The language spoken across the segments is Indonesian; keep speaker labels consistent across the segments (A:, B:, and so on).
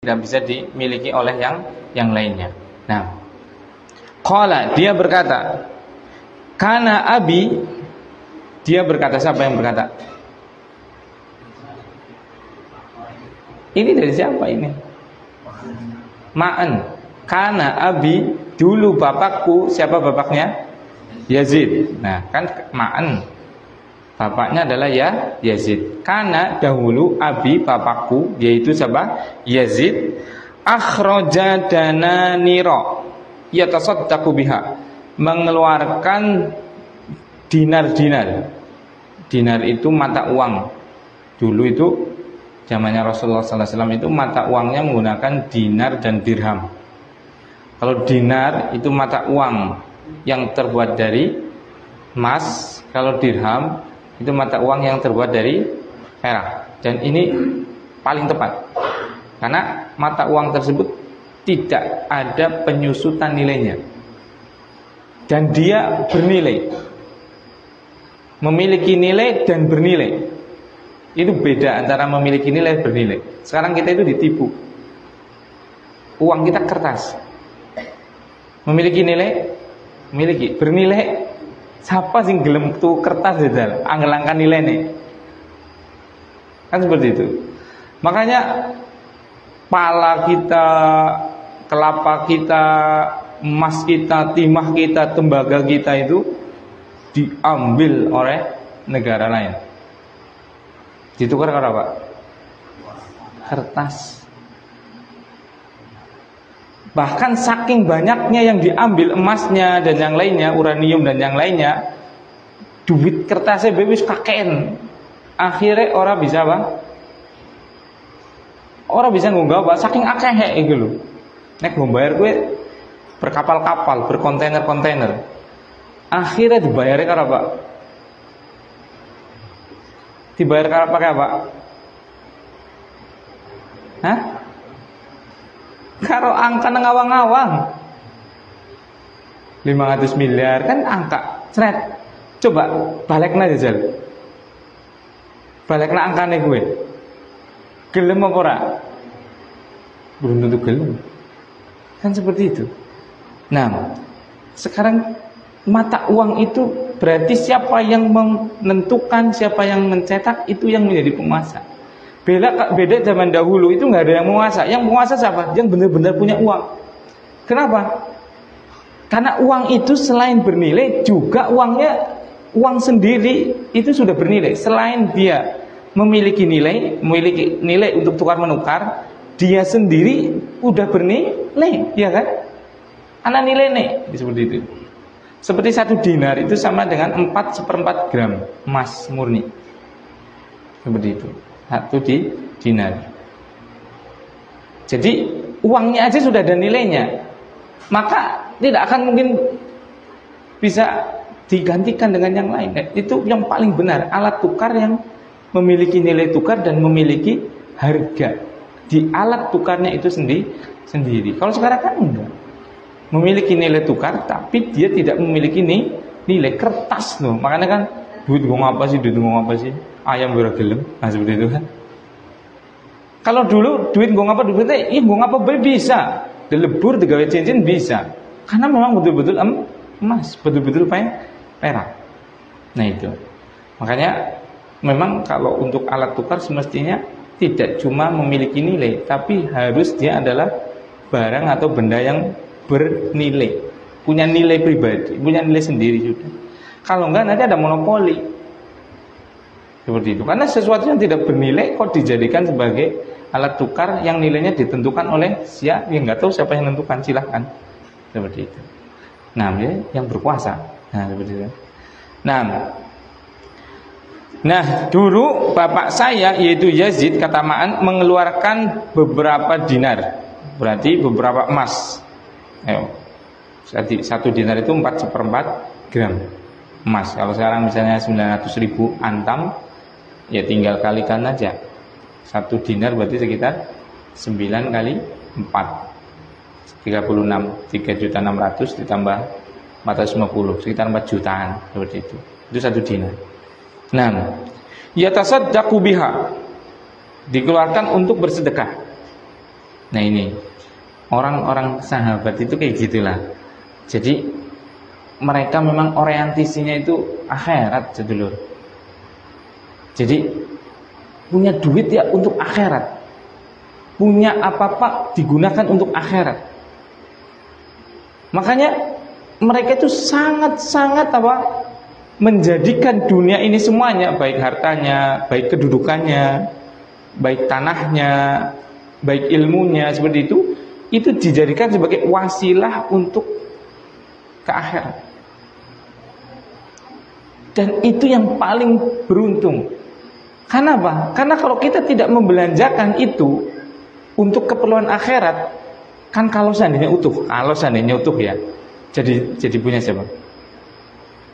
A: tidak bisa dimiliki oleh yang lainnya. Nah, qala, dia berkata, kana abi, dia berkata, siapa yang berkata? Ini dari siapa ini? Ma'an. Kana abi, dulu bapakku. Siapa bapaknya? Yazid. Nah, kan Ma'an, bapaknya adalah Yazid. Kana, dahulu, abi, bapakku, yaitu siapa? Yazid. Akhraja dananira yatasaddaqu biha, mengeluarkan dinar-dinar. Dinar itu mata uang. Dulu itu zamannya Rasulullah SAW itu mata uangnya menggunakan dinar dan dirham. Kalau dinar itu mata uang yang terbuat dari emas, kalau dirham itu mata uang yang terbuat dari perak. Dan ini paling tepat, karena mata uang tersebut tidak ada penyusutan nilainya, dan dia bernilai, memiliki nilai dan bernilai. Itu beda antara memiliki nilai dan bernilai. Sekarang kita itu ditipu. Uang kita kertas, memiliki nilai, memiliki, bernilai. Siapa sing gelem tuh kertas jajal, angel-angkan nilai nih. Kan seperti itu. Makanya pala kita, kelapa kita, emas kita, timah kita, tembaga kita itu diambil oleh negara lain. Ditukar ke apa? Kertas. Bahkan saking banyaknya yang diambil, emasnya dan yang lainnya, uranium dan yang lainnya, duit kertasnya bebas kakean. Akhirnya orang bisa apa? Orang bisa ngunggah apa? Saking akeh itu lho. Nek bayar gue berkapal-kapal, berkontainer-kontainer. Akhirnya dibayarnya karena apa? Dibayar karena pakai apa? Hah? Karo angka ngawang-ngawang 500 miliar kan angka seret. Coba balikna jajal, balikna angkane gue gelem apa ora? Belum tentu gelem. Kan seperti itu. Nah, sekarang mata uang itu berarti siapa yang menentukan, siapa yang mencetak, itu yang menjadi penguasa. Beda zaman dahulu itu nggak ada yang menguasa. Yang menguasa siapa? Yang benar-benar punya uang. Kenapa? Karena uang itu selain bernilai, juga uang sendiri itu sudah bernilai. Selain dia memiliki nilai untuk tukar menukar, dia sendiri udah bernilai, ya kan? Karena nilai nih, seperti itu. Seperti 1 dinar itu sama dengan 4/4 gram emas murni. Seperti itu. 1 dinar. Jadi uangnya aja sudah ada nilainya, maka tidak akan mungkin bisa digantikan dengan yang lain. Itu yang paling benar, alat tukar yang memiliki nilai tukar dan memiliki harga di alat tukarnya itu sendiri. Kalau sekarang kan enggak, memiliki nilai tukar tapi dia tidak memiliki nilai kertas loh. Makanya kan duit gue ngapa sih, ayam gue gelem. Nah seperti itu kan. Kalau dulu duit gue ngapa, gue ngapa bisa dilebur digawe cincin bisa, karena memang betul-betul emas, betul-betul perak. Nah itu makanya memang kalau untuk alat tukar semestinya tidak cuma memiliki nilai, tapi harus dia adalah barang atau benda yang bernilai, punya nilai pribadi, punya nilai sendiri sudah. Kalau enggak nanti ada monopoli. Seperti itu. Karena sesuatu yang tidak bernilai kok dijadikan sebagai alat tukar yang nilainya ditentukan oleh siapa? Ya nggak tahu siapa yang menentukan, silahkan. Seperti itu. Nah, yang berkuasa. Nah, seperti itu. Nah, dulu bapak saya yaitu Yazid, kata Ma'an, mengeluarkan beberapa dinar. Berarti beberapa emas. Jadi 1 dinar itu 4/4 gram emas. Kalau sekarang misalnya 900.000 antam, ya tinggal kalikan aja. 1 dinar berarti sekitar 9 kali 4 36, 3.600.000 ditambah 450, sekitar 4 jutaan. Seperti itu 1 dinar. Nah, yatasaddaqu biha, dikeluarkan untuk bersedekah. Nah ini orang-orang sahabat itu kayak gitulah. Jadi mereka memang orientasinya itu akhirat, sedulur. Jadi punya duit ya untuk akhirat, punya apa-apa digunakan untuk akhirat. Makanya mereka itu sangat-sangat menjadikan dunia ini semuanya, baik hartanya, baik kedudukannya, baik tanahnya, baik ilmunya, seperti itu dijadikan sebagai wasilah untuk ke akhirat. Dan itu yang paling beruntung. Karena apa? Karena kalau kita tidak membelanjakan itu untuk keperluan akhirat, kan kalau seandainya utuh ya, jadi punya siapa?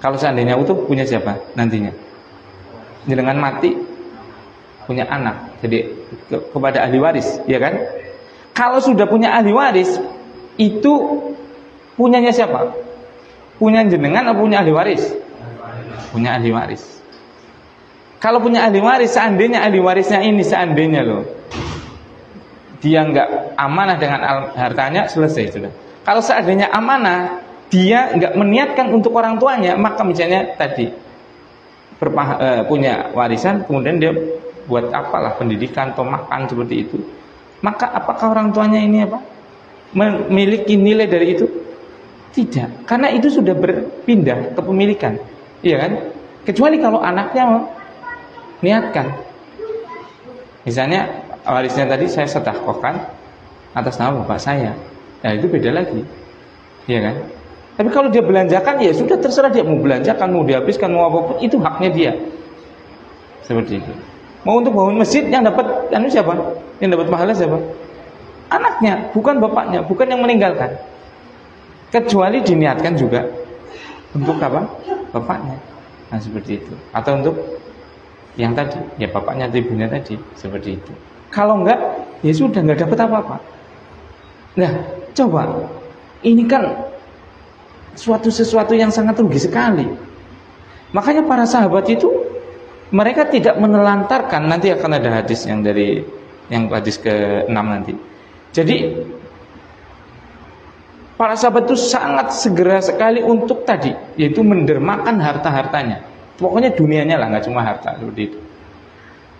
A: Kalau seandainya utuh punya siapa nantinya? Dengan mati punya anak, jadi kepada ahli waris, ya kan? Kalau sudah punya ahli waris, itu punyanya siapa? Punya jenengan atau punya ahli waris? Punya ahli waris. Kalau punya ahli waris, seandainya ahli warisnya ini seandainya loh, dia nggak amanah dengan hartanya, selesai sudah. Kalau seandainya amanah, dia nggak meniatkan untuk orang tuanya, maka misalnya tadi punya warisan, kemudian dia buat apalah pendidikan atau makan seperti itu, maka apakah orang tuanya ini memiliki nilai dari itu? Tidak, karena itu sudah berpindah kepemilikan, iya kan? Kecuali kalau anaknya niatkan, misalnya warisnya tadi saya sedekahkan atas nama bapak saya, nah itu beda lagi, iya kan? Tapi kalau dia belanjakan, ya sudah terserah dia mau belanjakan, mau dihabiskan, mau apapun, itu haknya dia. Seperti itu. Mau untuk bangun masjid, yang dapat siapa? Yang dapat pahala siapa? Anaknya, bukan bapaknya, bukan yang meninggalkan. Kecuali diniatkan juga untuk apa? Bapaknya. Nah seperti itu. Atau untuk yang tadi, ya bapaknya atau ibunya tadi, seperti itu. Kalau enggak, ya sudah enggak dapat apa-apa. Nah, coba, ini kan sesuatu yang sangat rugi sekali. Makanya para sahabat itu mereka tidak menelantarkan, nanti akan ada hadis yang hadis ke-6 nanti. Jadi para sahabat itu sangat segera sekali untuk tadi, yaitu mendermakan harta-hartanya. Pokoknya dunianya lah, nggak cuma harta seperti itu.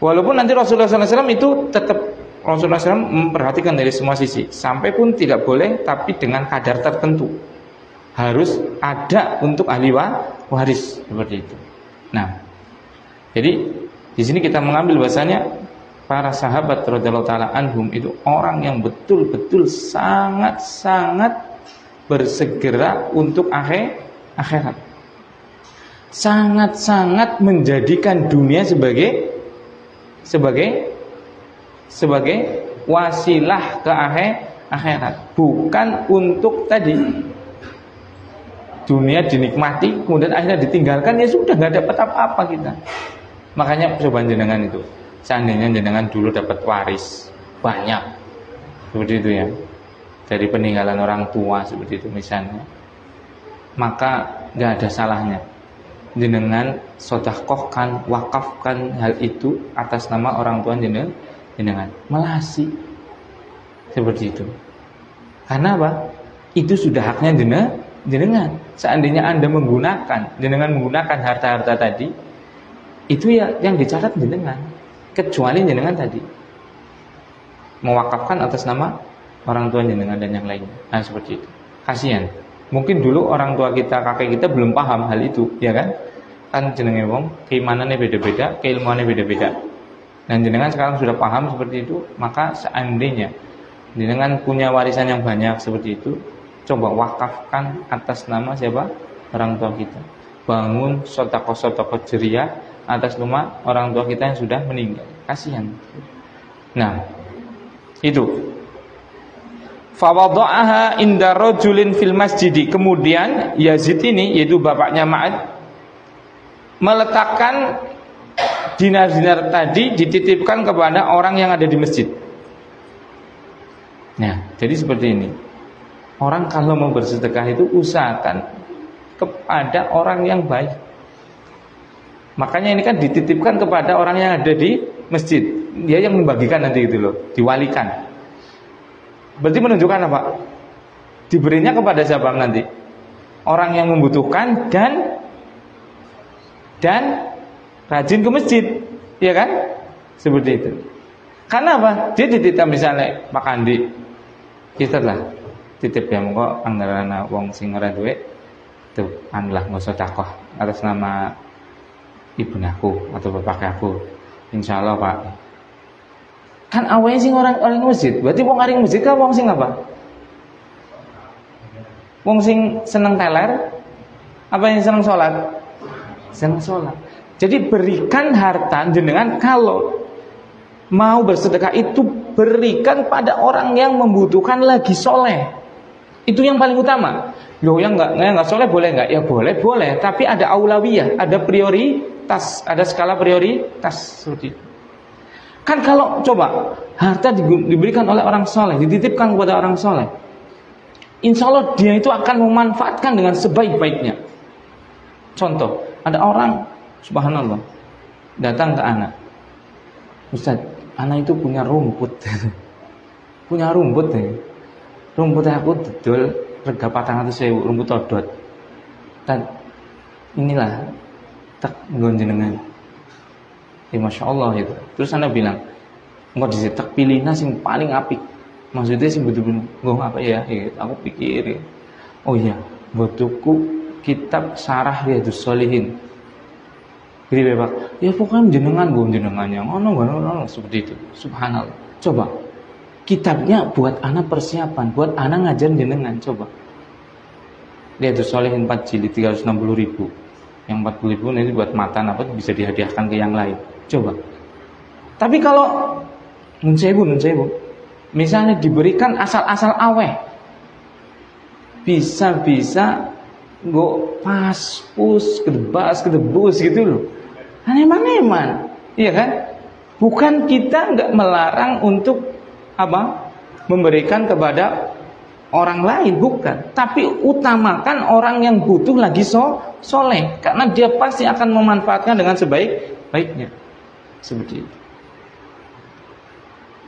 A: Walaupun nanti Rasulullah SAW itu tetap Rasulullah SAW memperhatikan dari semua sisi, sampai pun tidak boleh, tapi dengan kadar tertentu. Harus ada untuk ahli waris seperti itu. Nah, jadi di sini kita mengambil bahasanya para sahabat radhiyallahu taala anhum itu orang yang betul-betul sangat-sangat bersegera untuk akhirat. Sangat-sangat menjadikan dunia sebagai wasilah ke akhirat, bukan untuk tadi dunia dinikmati kemudian akhirnya ditinggalkan, ya sudah nggak dapat apa-apa kita. Makanya coba jenengan itu, seandainya jenengan dulu dapat waris banyak seperti itu ya, dari peninggalan orang tua seperti itu misalnya, maka nggak ada salahnya jenengan sedekahkan, wakafkan hal itu atas nama orang tua jenengan, melasi seperti itu. Karena apa? Itu sudah haknya jenengan. Seandainya Anda jenengan menggunakan harta-harta tadi, itu ya yang dicatat jenengan, kecuali jenengan tadi mewakafkan atas nama orang tua jenengan dan yang lainnya. Nah seperti itu. Kasihan. Mungkin dulu orang tua kita, kakek kita belum paham hal itu, ya kan? Kan jenenge wong keimanannya beda-beda, keilmuannya beda-beda. Dan jenengan sekarang sudah paham seperti itu, maka seandainya jenengan punya warisan yang banyak seperti itu, coba wakafkan atas nama siapa? Orang tua kita. Bangun sedekah-sedekah ceria atas nama orang tua kita yang sudah meninggal. Kasihan. Nah, itu. Fawadha'aha inda rajulin fil masjid. Kemudian Yazid ini, yaitu bapaknya Ma'ad, meletakkan dinar-dinar tadi, dititipkan kepada orang yang ada di masjid. Nah, jadi seperti ini. Orang kalau mau bersedekah itu usahakan kepada orang yang baik. Makanya ini kan dititipkan kepada orang yang ada di masjid. Dia yang membagikan nanti itu loh, diwalikan. Berarti menunjukkan apa? Diberinya kepada siapa nanti? Orang yang membutuhkan dan rajin ke masjid, ya kan? Seperti itu. Karena apa? Dia dititip misalnya Pak Andi, kita lah titip ya monggo anggaran wong sing ora duwe tuh anlah sedekah atas nama ibu aku atau bapak aku. Insyaallah Pak. Kan awalnya sing orang masjid. Berarti wong aring masjid kan wong sing apa? Wong sing seneng teler apa yang seneng sholat? Seneng sholat. Jadi berikan harta jenengan kalau mau bersedekah itu berikan pada orang yang membutuhkan lagi soleh. Itu yang paling utama. Loh yang nggak soleh boleh nggak? Ya boleh. Tapi ada aulawiyah, ada prioritas, ada skala prioritas seperti itu. Kan kalau coba harta diberikan oleh orang soleh, dititipkan kepada orang soleh, insya Allah dia itu akan memanfaatkan dengan sebaik-baiknya. Contoh, ada orang subhanallah datang ke anak, Ustaz, anak itu punya rumput, punya rumput ya. Rumputnya aku dodol rega 400.000, rumput odot. Dan inilah tak nggonjenengan. Ya Masya Allah itu. Terus anak bilang, enggak disetak pilihnya sing paling apik. Maksudnya sing betul-betul ngomong apa ya? Aku pikir, oh iya, butuhku kitab Syarah Riyadhus Shalihin. Jadi Pak, ya pokoknya jenengannya, ngono seperti itu. Subhanallah. Coba kitabnya buat anak persiapan, buat anak ngajar jenengan, coba. Riyadhus Shalihin 4 jilid 360.000. Yang 40.000 ini buat matan apa bisa dihadiahkan ke yang lain. Coba. Tapi kalau nun sewu, misalnya diberikan asal-asal aweh, bisa go paspus, kedebus gitu loh. Eman, iya kan? Bukan kita nggak melarang untuk apa? Memberikan kepada orang lain, bukan. Tapi utamakan orang yang butuh lagi soleh, karena dia pasti akan memanfaatkan dengan sebaik-baiknya. Seperti itu.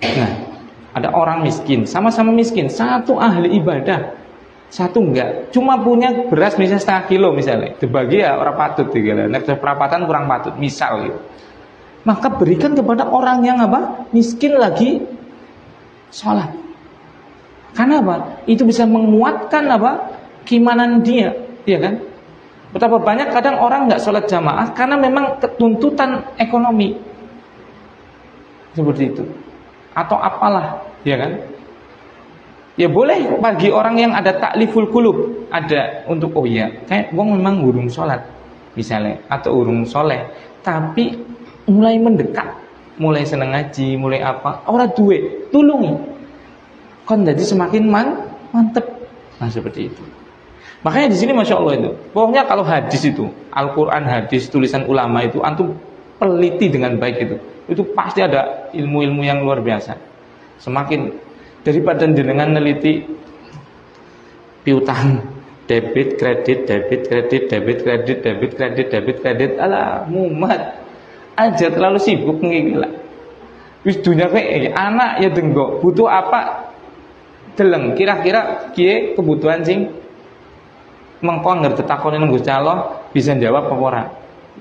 A: Nah, ada orang miskin, sama-sama miskin, satu ahli ibadah, satu enggak, cuma punya beras misalnya setengah kilo misalnya, dibagi ya orang patut, nek perapatan kurang patut, misal gitu. Maka berikan kepada orang yang apa? Miskin lagi sholat. Karena apa? Itu bisa menguatkan apa? Keimanan dia, ya kan? Betapa banyak kadang orang nggak sholat jamaah karena memang ketuntutan ekonomi. Seperti itu. Atau apalah, ya kan? Ya boleh bagi orang yang ada takliful qulub, ada untuk oh ya, kayak wong memang urung sholat misalnya atau urung soleh, tapi mulai mendekat, mulai seneng ngaji, mulai apa, ora duwe, tulungi. Kon jadi semakin mantep. Nah seperti itu. Makanya di sini Masya Allah itu, pokoknya kalau hadis itu, Al-Quran hadis tulisan ulama itu antum peliti dengan baik itu pasti ada ilmu-ilmu yang luar biasa. Semakin daripada jenengan neliti piutang, debit kredit, alah mumat aja terlalu sibuk ngikila. Wis dunya kayak anak ya denggok butuh apa deleng kira-kira kiye kebutuhan sing mengko ngerti takone nang Gusti Allah bisa jawab apa ora.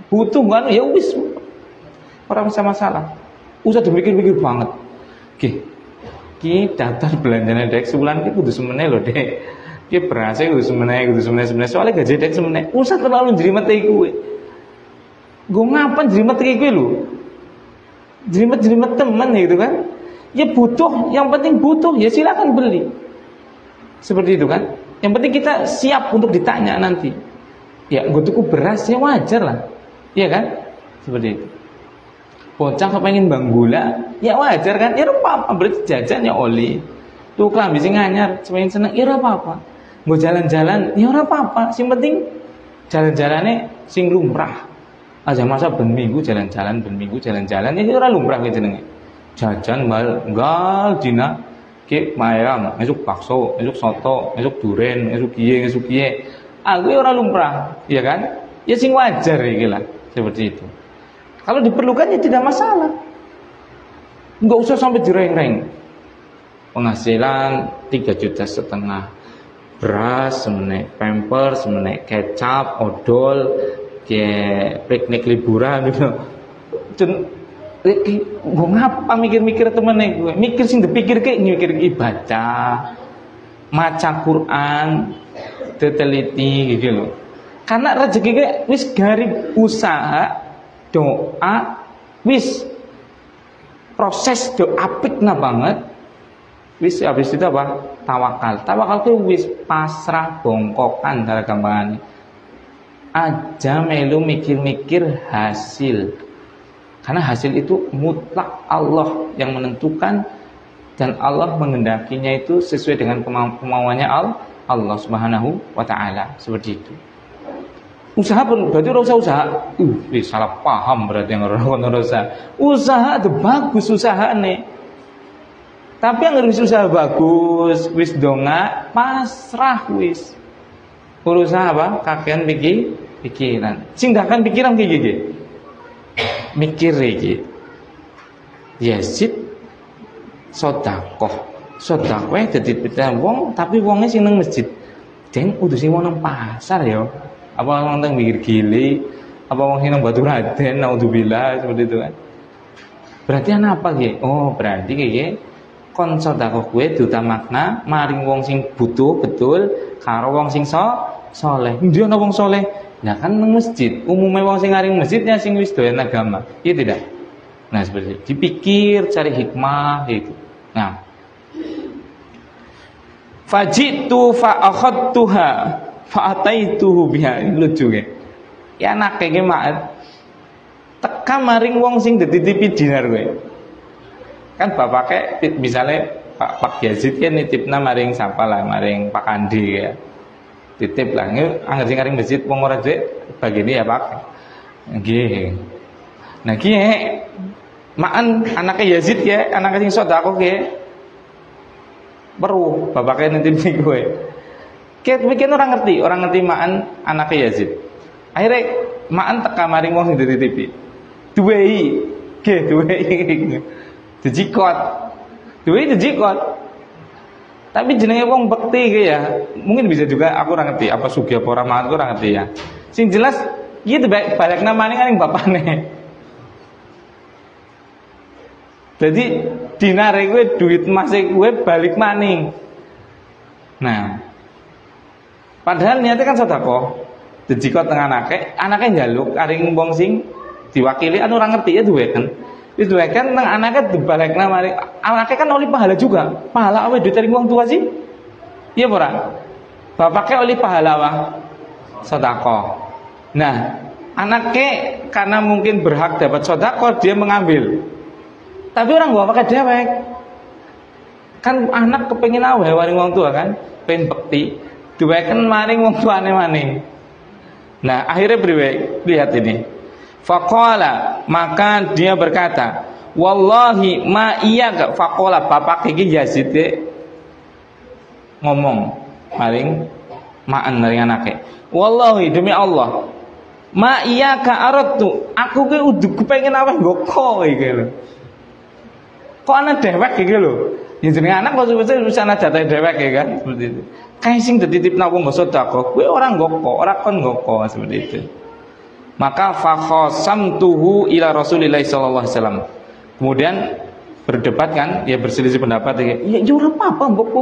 A: Butuh kan ya wis ora bisa masalah. Usah dipikir-pikir banget. Ki daftar belanjane dek sebulan ki kudu semene lho dek. Ki berase kudu semene soalnya gaji dek semene. Usah terlalu jrimet iki kuwi. Gue ngapain jrimet iki kuwi lho. Jrimet temen gitu kan. Ya butuh, yang penting butuh ya silakan beli. Seperti itu kan. Yang penting kita siap untuk ditanya nanti. Ya gue tuku beras ya wajar lah. Iya kan? Seperti itu. Bocah kepengen bang gula, ya wajar kan? Ya apa-apa, berarti jajan ya oli. Tuh kelambi sing anyar, semakin seneng, ya apa-apa. Mau jalan-jalan, ya apa-apa. Sing penting jalan-jalannya sing lumrah. Aja masa ben minggu jalan-jalan, ya ora lumrah gitu jenenge. Jajan gal dina ki mayang, esuk bakso, esuk soto, esuk duren, esuk kiye. Aku ora lumrah, ya kan? Ya sing wajar iki lah, seperti itu. Kalau diperlukan ya tidak masalah. Enggak usah sampai direng-reng. penghasilan 3,5 juta, beras semene, pampers semene, kecap, odol, piknik liburan gitu. Dan gue ngapa mikir-mikir temennya gue, mikir sing dipikir kayak mikir ibadah, maca Quran, teliti gitu loh. Karena rezeki kayak wis garip usaha, doa, wis proses doa apikna banget. Wis habis itu apa? Tawakal. Tawakal itu wis pasrah bongkokan cara gampangan. Aja melu mikir-mikir hasil. Karena hasil itu mutlak Allah yang menentukan dan Allah menghendakinya itu sesuai dengan kemauannya Allah Subhanahu wa taala, seperti itu. Usaha pun berarti ora usah usaha. Salah paham berarti yang orang usaha. Usaha itu bagus usahane. Tapi yang harus usaha bagus, wis donga, pasrah wis. Urusan apa? Kakean pikiran. Sing dakan pikiran iki. Mikir iki. Yazid sedekah. Sedekah dadi pitan wong, tapi wonge sing nang masjid. Deng kudu sing wong nang pasar ya. Apa wong nang mikir gili, apa wong sing nang Batu Raden, naudzubillah seperti itu kan. Berarti apa iki? Oh, berarti iki kon sedekah kuwi diutamakna maring wong sing butuh betul karo wong sing saleh. Ndi ana wong saleh? Nah kan nang masjid, umumnya wong sing ngaring masjidnya sing wis doyan agama. Iya tidak? Nah seperti itu. Dipikir, cari hikmah gitu. Nah. Fajitu fa akhadtuha fa ataituhu biha. Ini lucu ya. Ya anake ki mak teka maring wong sing dititipi dinar kowe. Kan bapake misalnya Pak Yazid kan nitipna maring sapa lah, maring Pak Kandi ya. Titip lah, ini anggar sing ngaring masjid wong ora duit bagini ya Pak. Nggih. Nah ki maan anaknya Yazid ya, anaknya sing sedekah ki. Perlu bapaknya nitip kowe. Ki bikin orang ngerti maan anaknya Yazid. Akhirnya maan teka maring wong sing dititipi. Duwei, nggih duwei. Dijikot. Duwei dijikot. Tapi jenenge wong bekti iki ya, mungkin bisa juga aku ora ngerti apa sugih apa ora mangan aku ora ngerti ya. Sing jelas iki balekna maning ning bapane. Jadi dinare kowe duit emas kowe balik maning. Nah. Padahal niatnya kan sedekah. Dijikot teng anake njaluk aring wong sing diwakili anu ora ngerti ya duwe kan. Itu kan nang anaknya dibalekna mari anaknya kan oleh pahala juga. Pahala awe duit dari wong tua sih. Iya ora? Bapaknya oleh pahala apa? Sedekah. Nah, anaknya karena mungkin berhak dapat sedekah dia mengambil. Tapi orang gua pakai dewek. Kan anak kepengin awe waring wong tua kan, pengen bekti. Duweken maring wong tuane maning. Nah, akhirnya priwe? Lihat ini. Faqala, maka dia berkata, wallahi ma iyyaka. Faqala bapak iki Yazid ngomong maring maan maring anake. Wallahi demi Allah, ma iyyaka aradtu. Aku ki udah kepengin aweh ngoko iki lho. Kok ana dewek iki lho. Ya jenenge anak kok bisa ana jatah dewek ya kan seperti itu. Kae sing dititipna wong sedekah, kowe ora ngoko, ora kon ngoko seperti itu. Maka fakhasamtuhu ila Rasulillah sallallahu alaihi wasallam. Kemudian berdebat kan, ya berselisih pendapat ya ora apa-apa mbok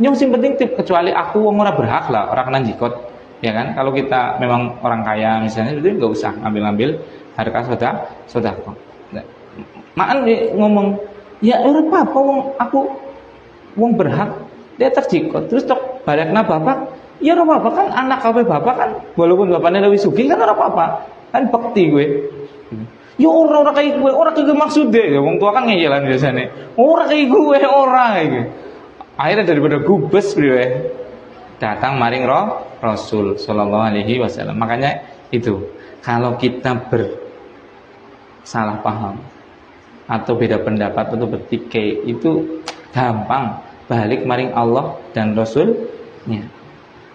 A: nyong sing penting tip kecuali aku wong ora berhak lah, ora kena jikot. Ya kan? Kalau kita memang orang kaya misalnya itu enggak usah ngambil harta sedekah. Maan ngomong, ya ora apa-apa wong aku wong berhak dia terjikot. Terus tok balekna bapak ya ora apa-apa kan anak kabeh bapak kan walaupun bapaknya lebih sugih kan ora apa-apa. Kan bekti gue. Ya ora kayak gue, ora kayak maksudnya. Ya wong tua kan ngeyelan biasanya. Ora kayak gue, ora gitu. Akhirnya daripada gubes priwe datang maring Rasul sallallahu alaihi wasallam. Makanya itu kalau kita salah paham atau beda pendapat atau bertikai itu gampang balik maring Allah dan Rasulnya.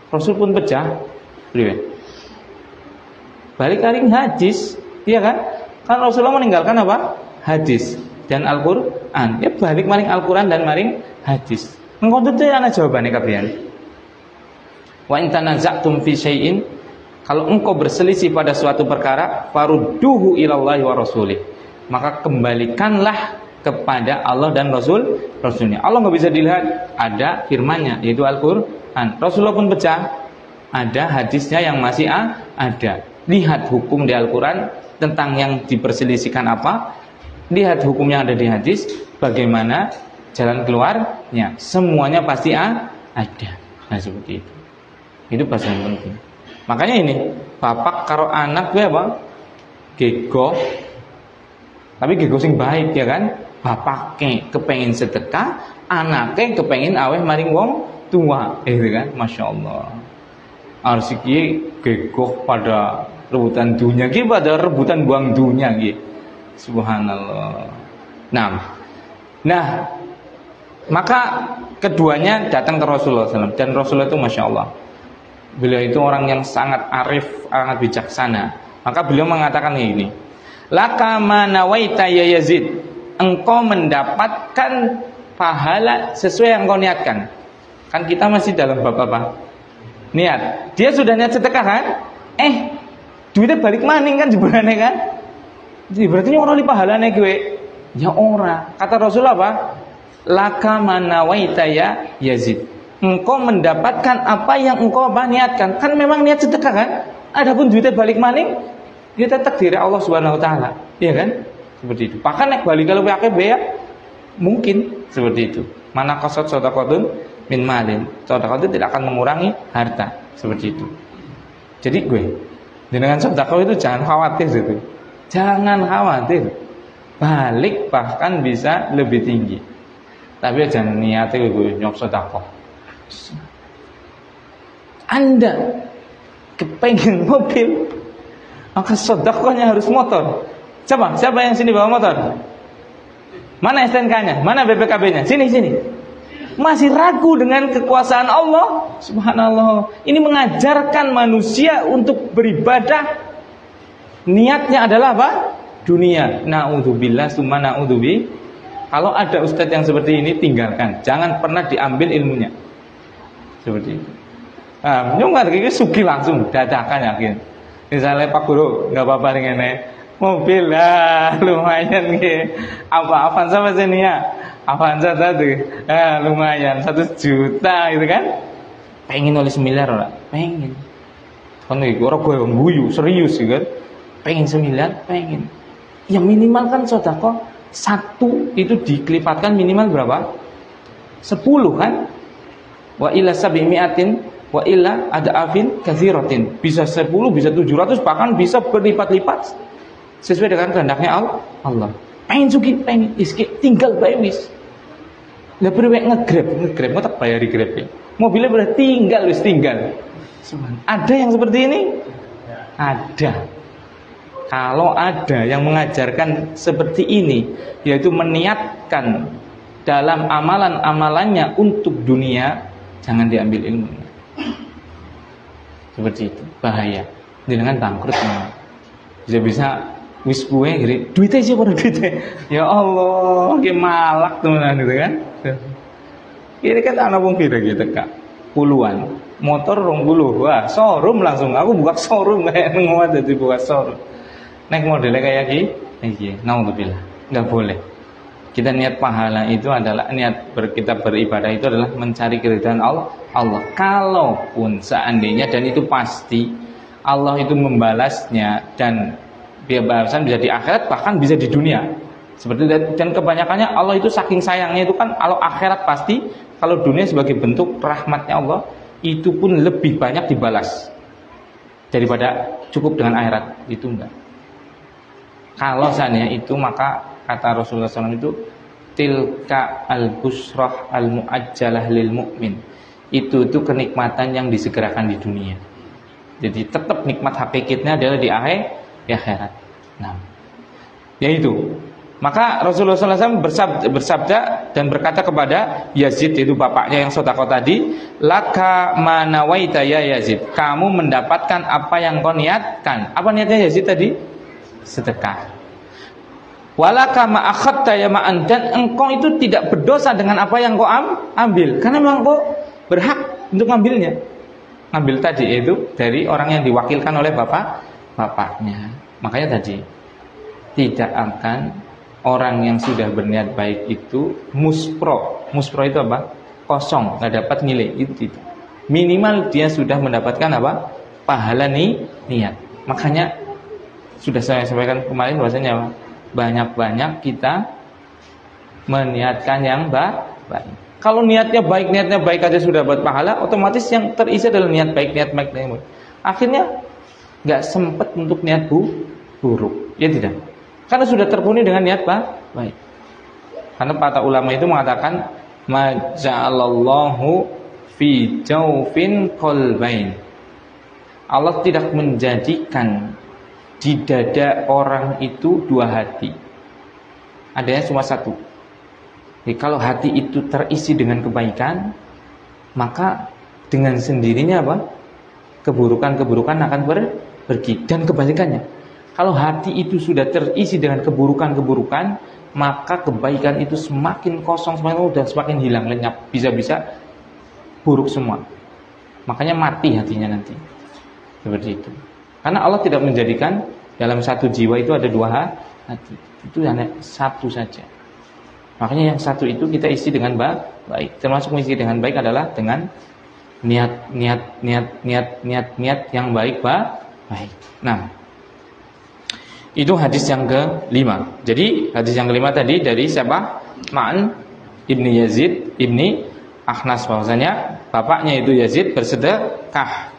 A: Rasul pun pecah, balik maring hadis, iya kan? Kan Rasulullah meninggalkan apa? Hadis dan Al-Quran. Ya balik maring Al-Quran dan maring hadis. Engko itu ana jawabane kabeh. Wa in tanaza'tum fi syai'in, kalau engkau berselisih pada suatu perkara, farudduhu ilallahi wa rasulih, maka kembalikanlah kepada Allah dan Rasulnya. Allah nggak bisa dilihat, ada firman-Nya yaitu Al-Qur'an. Rasulullah pun pecah, ada hadisnya yang masih ada. Lihat hukum di Al-Qur'an tentang yang diperselisihkan apa, lihat hukum yang ada di hadis, bagaimana jalan keluarnya. Semuanya pasti ada. Nah seperti itu. Itu bahasa yang penting. Makanya ini, bapak karo anak gue apa? Gego. Tapi gego sing baik ya kan? Bapaknya kepengin sedekah, anaknya kepengin aweh maring wong tua, gitu kan? Masya Allah. Arsiki gego pada rebutan dunia, gitu pada rebutan buang dunia, gitu. Subhanallah. Nah, maka keduanya datang ke Rasulullah SAW, dan Rasulullah itu Masya Allah, beliau itu orang yang sangat arif, sangat bijaksana. Maka beliau mengatakan ini, laka ma nawaita ya Yazid, engkau mendapatkan pahala sesuai yang kau niatkan. Kan kita masih dalam bab apa? Niat. Dia sudah niat sedekah kan? Duitnya balik maning kan sebenarnya kan? Jadi berarti orang di pahalanya gue. Ya ora. Kata Rasul apa? Laka ma nawaita ya Yazid, engkau mendapatkan apa yang engkau niatkan. Kan memang niat sedekah kan? Adapun duitnya balik maning, dia tetap diri Allah Subhanahu wa taala. Iya kan? Seperti itu. Bahkan nek balik kalau PKB ya mungkin seperti itu. Mana qasad shadaqatun min malin. Sedekah itu tidak akan mengurangi harta, seperti itu. Jadi gue dengan sedekah itu jangan khawatir gitu. Jangan khawatir. Balik bahkan bisa lebih tinggi. Tapi jangan niatnya gue nyok sedekah. Anda kepengen mobil, maka sedekahnya harus motor. Siapa yang sini bawa motor? Mana STNK-nya? Mana BPKB-nya? Sini. Masih ragu dengan kekuasaan Allah? Subhanallah. Ini mengajarkan manusia untuk beribadah. Niatnya adalah apa? Dunia. Na'udzubillah summa na'udzubi. Kalau ada ustadz yang seperti ini, tinggalkan. Jangan pernah diambil ilmunya. Seperti itu. Nyungkar gini suki langsung dadakan yakin. Misalnya Pak Guru nggak apa-apa dengan mobil lumayan gitu. Apa Avanza mas ini ya? Avanza tadi lumayan 1 juta gitu kan? Pengen nulis miliar orang? Pengen. Kan orang gue guyu serius gitu kan? Pengen 9, pengen. Yang minimal kan sedekah 1 itu dikelipatkan minimal berapa? 10 kan? Wa ila sabimiatin wa illa ada afin katsiratin, bisa 10, bisa 700, bahkan bisa berlipat-lipat sesuai dengan kehendaknya Allah. Pengen sugih, pengen iski, tinggal bae wis. Lah priwe ngegrab mau tak bayari grab ya. Mobilnya boleh tinggal. Ada yang seperti ini? Ada. Kalau ada yang mengajarkan seperti ini, yaitu meniatkan dalam amalan-amalannya untuk dunia, jangan diambil ilmunya. Seperti itu, bahaya. Dengan bangkrut bisa wis gue gini, duitnya siapa duitnya? Ya Allah, kayak malak teman itu kan. Ini kan anak wong pira gitu kak, puluhan, motor 20, wah showroom langsung. Aku buka showroom kayak nguat jadi buka showroom. Naik modelnya kayak gini, naudzubillah, nggak boleh. Kita niat pahala itu adalah kita beribadah itu adalah mencari keridhaan Allah. Kalaupun seandainya, dan itu pasti Allah itu membalasnya, dan biar balasan bisa di akhirat, bahkan bisa di dunia. Seperti dan kebanyakannya Allah itu saking sayangnya itu kan, kalau akhirat pasti, kalau dunia sebagai bentuk rahmatnya Allah itu pun lebih banyak dibalas daripada cukup dengan akhirat. Itu enggak. Kalau seandainya itu, maka kata Rasulullah SAW itu tilka al-busrah al-mu'ajjalah lil mu'min. Itu kenikmatan yang disegerakan di dunia. Jadi tetap nikmat hakikatnya adalah di akhirat. Nah, yaitu maka Rasulullah SAW bersabda dan berkata kepada Yazid, itu bapaknya yang sedekah tadi, laka manawaita ya Yazid, kamu mendapatkan apa yang kau niatkan. Apa niatnya Yazid tadi? Sedekah. Walaka ma akhadta ya ma'an, dan engkau itu tidak berdosa dengan apa yang kau ambil, karena memang kau berhak untuk ngambilnya. Ngambil tadi itu dari orang yang diwakilkan oleh bapaknya. Makanya tadi tidak akan orang yang sudah berniat baik itu muspro. Muspro itu apa? Kosong, nggak dapat nilai itu. Minimal dia sudah mendapatkan apa? Pahala niat. Makanya sudah saya sampaikan kemarin bahwasanya apa? Banyak-banyak kita meniatkan yang baik. Kalau niatnya baik aja sudah dapat pahala, otomatis yang terisi adalah niat baik. Akhirnya nggak sempat untuk niat buruk, ya tidak? Karena sudah terpenuhi dengan niat baik. Karena para ulama itu mengatakan, ma ja'alallahu fi jawfin qalbain. Allah tidak menjadikan di dada orang itu dua hati. Adanya cuma satu. Jadi kalau hati itu terisi dengan kebaikan, maka dengan sendirinya apa? Keburukan-keburukan akan pergi. Dan kebalikannya, kalau hati itu sudah terisi dengan keburukan-keburukan, maka kebaikan itu semakin kosong, semakin hilang, lenyap, bisa-bisa buruk semua. Makanya mati hatinya nanti. Seperti itu. Karena Allah tidak menjadikan dalam satu jiwa itu ada dua hati. Itu hanya satu saja. Makanya yang satu itu kita isi dengan baik. Termasuk mengisi dengan baik adalah dengan niat yang baik. Nah, itu hadis yang ke-5. Jadi hadis yang ke-5 tadi dari siapa? Ma'an ibni Yazid ibni Akhnas, bahwasanya bapaknya itu Yazid bersedekah.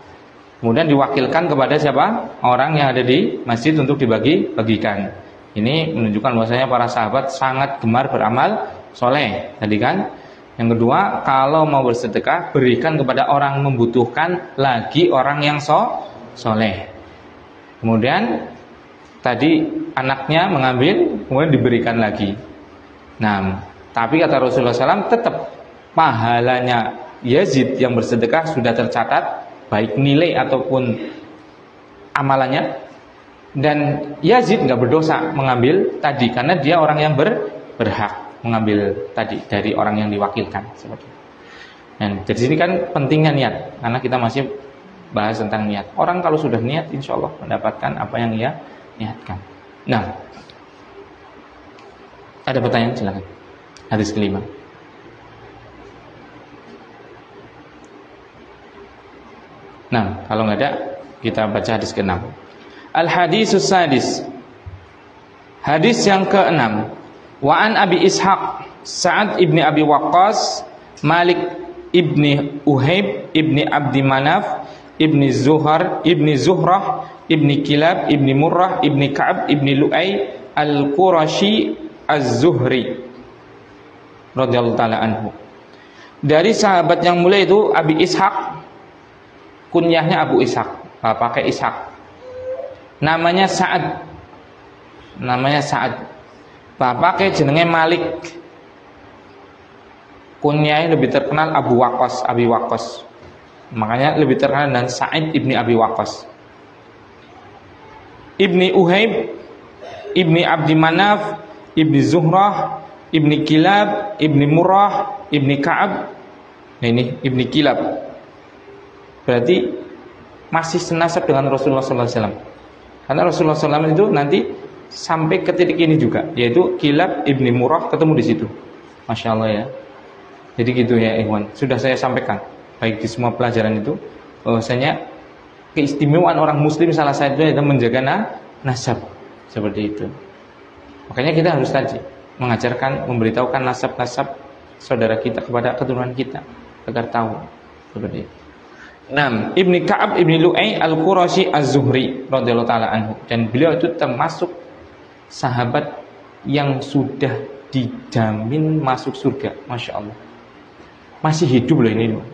A: Kemudian diwakilkan kepada siapa? Orang yang ada di masjid untuk dibagi-bagikan. Ini menunjukkan bahwasanya para sahabat sangat gemar beramal soleh. Tadi kan. Yang kedua, kalau mau bersedekah, berikan kepada orang membutuhkan, lagi orang yang soleh. Kemudian tadi anaknya mengambil, kemudian diberikan lagi. Nah, tapi kata Rasulullah SAW, tetap pahalanya Yazid yang bersedekah sudah tercatat, baik nilai ataupun amalannya. Dan Yazid nggak berdosa mengambil tadi, karena dia orang yang berhak mengambil tadi dari orang yang diwakilkan. Seperti itu. Dan dari sini kan pentingnya niat, karena kita masih bahas tentang niat. Orang kalau sudah niat, insya Allah mendapatkan apa yang ia niatkan. Nah, ada pertanyaan, silakan. Hadis ke-5. Nah, kalau nggak ada, kita baca hadis ke-6. Al-hadisus sadis. Hadis yang ke-6. Wa an Abi Ishaq Sa'ad ibni Abi Waqqas Malik ibni Uhayb ibni Abdi Manaf ibni Zuhrah ibni Kilab ibni Murrah ibni Ka'ab ibni Lu'ay Al-Qurashi Az-Zuhri radhiyallahu ta'ala anhu. Dari sahabat yang mulia itu Abi Ishaq, kunyahnya Abu Ishaq, pakai Ishaq. Namanya Sa'ad. Bapaknya jenenge Malik. Kunyahnya lebih terkenal Abi Waqqas. Makanya lebih terkenal dan Sa'id ibni Abi Waqqas. Ibni Uhayb, ibni Abdi Manaf, ibni Zuhrah, ibni Kilab, ibni Murrah, ibni Ka'ab. Nah ini ibni Kilab. Berarti masih senasab dengan Rasulullah SAW. Karena Rasulullah SAW itu nanti sampai ke titik ini juga, yaitu Kilab ibni Murrah ketemu di situ. Masya Allah ya. Jadi gitu ya ikhwan. Sudah saya sampaikan baik di semua pelajaran itu, bahwasanya keistimewaan orang Muslim salah satunya adalah menjaga nasab seperti itu. Makanya kita harus tadi mengajarkan, memberitahukan nasab-nasab saudara kita kepada keturunan kita agar tahu seperti itu. 6. Ibni Ka'ab ibni Lu'ay Al-Qurashi Az-Zuhri radhiyallahu ta'ala anhu, dan beliau itu termasuk sahabat yang sudah dijamin masuk surga. Masya Allah. Masih hidup loh ini loh.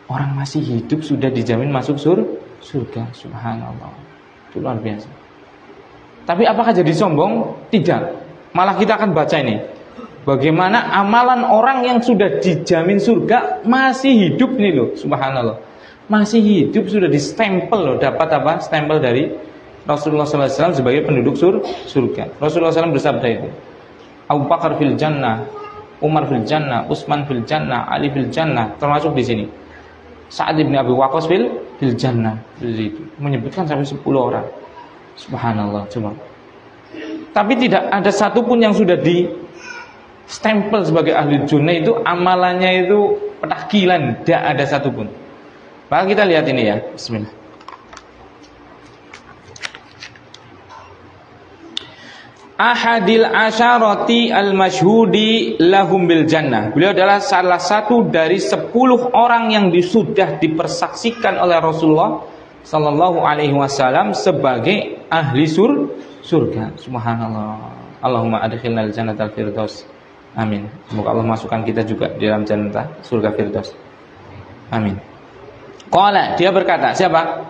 A: Orang masih hidup sudah dijamin masuk surga. Subhanallah. Itu luar biasa. Tapi apakah jadi sombong? Tidak. Malah kita akan baca ini, bagaimana amalan orang yang sudah dijamin surga masih hidup nih loh. Subhanallah. Masih hidup sudah distempel loh. Dapat apa? Stempel dari Rasulullah SAW sebagai penduduk surga. Rasulullah SAW bersabda itu, Abu Bakar fil jannah, Umar fil jannah, Utsman fil jannah, Ali fil jannah, termasuk di sini. Sa'ad bin Abi Waqqas fil jannah. Itu menyebutkan sampai 10 orang. Subhanallah, coba. Tapi tidak ada satupun yang sudah di stempel sebagai ahli jannah itu amalannya itu petakilan, tidak ada satupun. Maka kita lihat ini ya, bismillah. Ahadil asyarati al-masyhudi lahum bil jannah. Beliau adalah salah satu dari 10 orang yang sudah dipersaksikan oleh Rasulullah sallallahu alaihi wasallam sebagai ahli surga. Subhanallah. Allahumma adkhilnal jannatal firdaus. Amin. Semoga Allah masukkan kita juga di dalam jannah surga firdaus. Amin. Qala, dia berkata, siapa?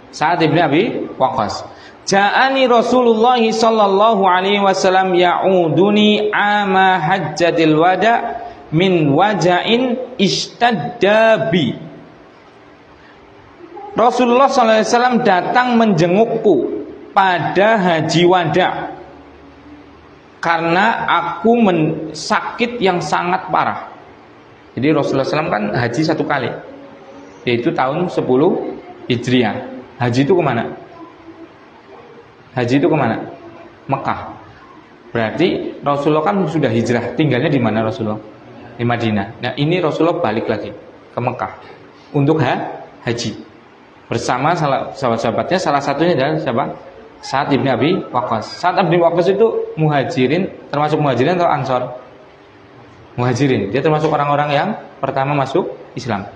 A: Sa'ad bin Abi Waqqas. Ja'ani Rasulullah sallallahu alaihi wasallam ya'uduni ama hajjatil wada min waja'in ishtadda bi. Rasulullah sallallahu alaihi wasallam datang menjengukku pada haji wada karena aku sakit yang sangat parah. Jadi Rasulullah SAW kan haji 1 kali, yaitu tahun 10 Hijriah. Haji itu kemana? Haji itu kemana? Mekah. Berarti Rasulullah kan sudah hijrah. Tinggalnya di mana Rasulullah? Di Madinah. Nah ini Rasulullah balik lagi ke Mekah untuk haji bersama sahabat-sahabatnya. Salah satunya adalah siapa? Sa'ad bin Abi Waqqas. Sa'ad bin Waqqas itu muhajirin, termasuk muhajirin atau ansor? Muhajirin. Dia termasuk orang-orang yang pertama masuk Islam.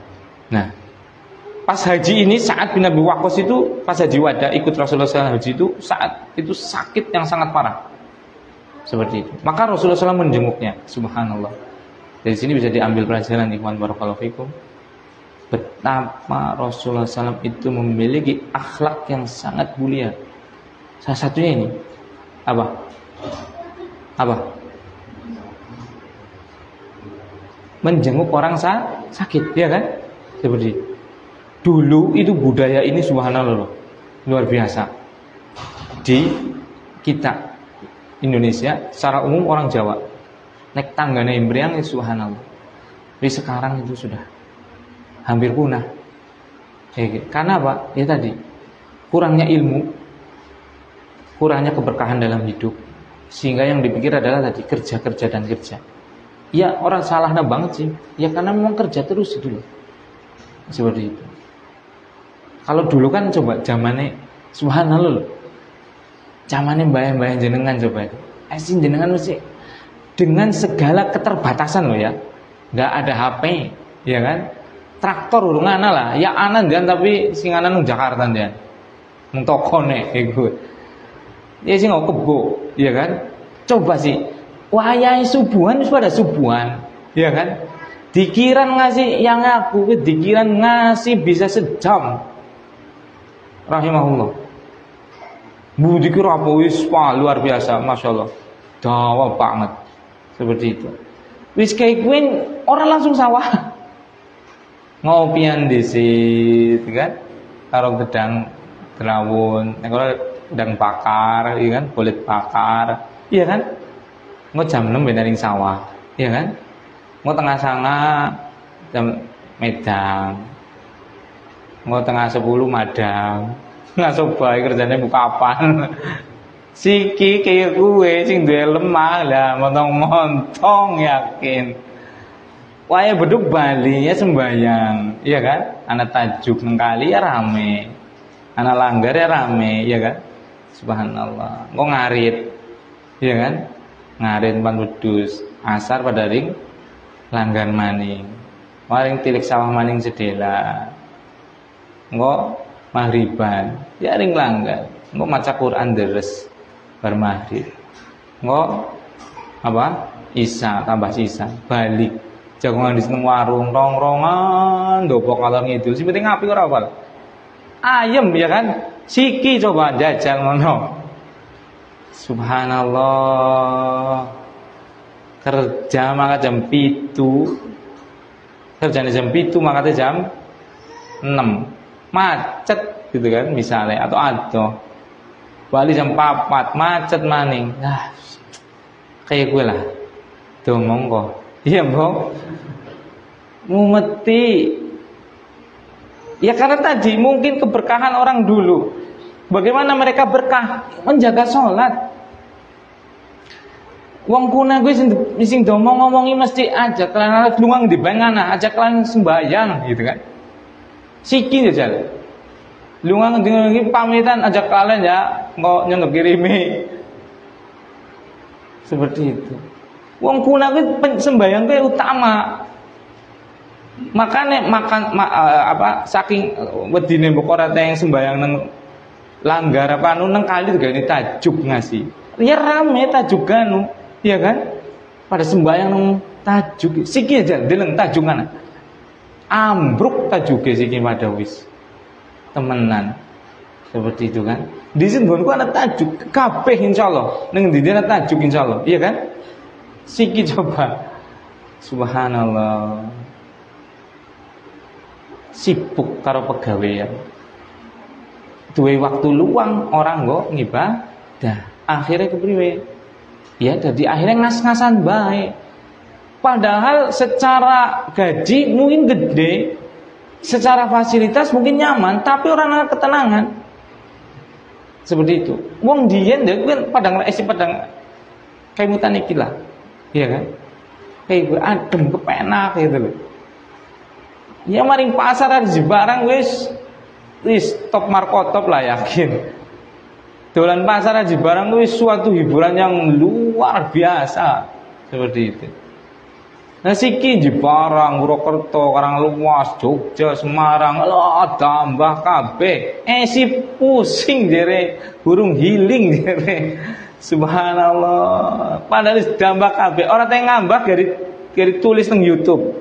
A: Nah, pas haji ini Sa'ad bin Abi Waqqas itu pas haji wada ikut Rasulullah SAW haji itu saat itu sakit yang sangat parah seperti itu. Maka Rasulullah SAW menjenguknya. Subhanallah. Dari sini bisa diambil pelajaran ikhwan barakallahu fikum, betapa Rasulullah SAW itu memiliki akhlak yang sangat mulia. Salah satunya ini apa? Menjenguk orang sakit, ya kan? Seperti itu. Dulu itu budaya ini subhanallah luar biasa di kita Indonesia, secara umum orang Jawa naik tangga nembriang itu subhanallah. Tapi sekarang itu sudah hampir punah. Karena apa? Ya tadi kurangnya ilmu, kurangnya keberkahan dalam hidup, sehingga yang dipikir adalah tadi kerja dan kerja. Ya orang salahnya banget sih. Ya karena memang kerja terus itu loh. Seperti itu. Kalau dulu kan coba zamannya subhanallah loh. Zamannya bayang-bayang jenengan coba itu. Asin jenengan mesti dengan segala keterbatasan loh ya. Enggak ada HP, ya kan? Traktor urung ana lah. Ya ana ndan tapi sing ana nang Jakarta ndan. Nang tokone iku. Ya sing kebo, ya kan? Coba sih wayahe subuhan wis pada subuhan, ya kan? Dikiran ngasih yang aku, dikiran ngasih bisa sejam. Rahimahullah. Budi kira apa wis luar biasa, masyaallah. Dawa banget. Seperti itu. Wis kayak gue orang langsung sawah. Ngopian disit kan? Karo gedang drawun, nek ora gedang bakar, iya kan? Kulit bakar. Iya kan? Ngo jam 6 benaring sawah, iya kan? Ngo tengah sanga jam medang. Ngo tengah 10 madang. Nggak bae kerjane buka apaan. Siki kayak gue sing duwe lemah lah, montong-montong yakin. Wae beduk Bali ya sembayang, iya kan? Anak tajuk nang kali ya rame. Anak langgar ya rame, iya kan? Subhanallah. Ngo ngarit. Iya kan? Ngarit pan wedhus, asar pada ring langgan maning. Maring tilik sawah maning sedela. Ngo maghriban, ya ring langgan. Ngo maca Quran deres bar maghrib. Ngo apa? Isya tambah sisa, balik. Jagongan di seneng warung, rongrongan, ndopok kalor ngidul. Sing penting api ora apal. Ayem ya kan? Siki coba jajal ngono. Subhanallah. Kerja maka jam 7. Kerjane jam 7 maka jam 6. Macet gitu kan misalnya atau Bali jam 4 macet maning. Nah, kayak gue lah. Domong kok. Iya, Mbok. Mumeti. Ya karena tadi mungkin keberkahan orang dulu. Bagaimana mereka berkah menjaga sholat. Wong kuna gue sing domong ngomongi mesti aja kalian luang di bangana, aja kalian sembahyang gitu kan. Siki aja. Luang dengan pamitan ajak kalian ya, nggak nyontok kirimi. Seperti itu. Wong kuna gue sembahyang gue utama. Makanya saking wedine mbok ora teng sembahyang nang langgar apa anu nang kali digane tajuk ngasih. Ya rame tajuk anu, iya kan? Pada sembahyang nang tajuk. Siki aja deleng tajukan. Ambruk tajuke siki pada wis. Temenan. Seperti itu kan. Di sini nggonku ana tajuk kabeh insyaallah. Ning ndi ana tajuk insyaallah, iya kan? Siki coba. Subhanallah. Sibuk karo pegawaian. Duwe waktu luang orang kok ngibadah. Akhirnya kepriwe? Ya jadi akhirnya ngas-ngasan baik. Padahal secara gaji mungkin gede, secara fasilitas mungkin nyaman, tapi orang ada ketenangan. Seperti itu. Wong diyen ya kan padang kemutan iki lah. Iya kan? Kayak gue adem kepenak gitu loh. Ya maring pasar ada barang wis top markotop lah yakin. Dolan pasar aja barang wis suatu hiburan yang luar biasa seperti itu. Nah siki Jepara, Purwokerto, Karanglewas, Jogja, Semarang, tambah kabeh. Si pusing jere, burung healing jere. Subhanallah. Padahal tambah kabeh. Orang teh ngambah dari tulis nang YouTube.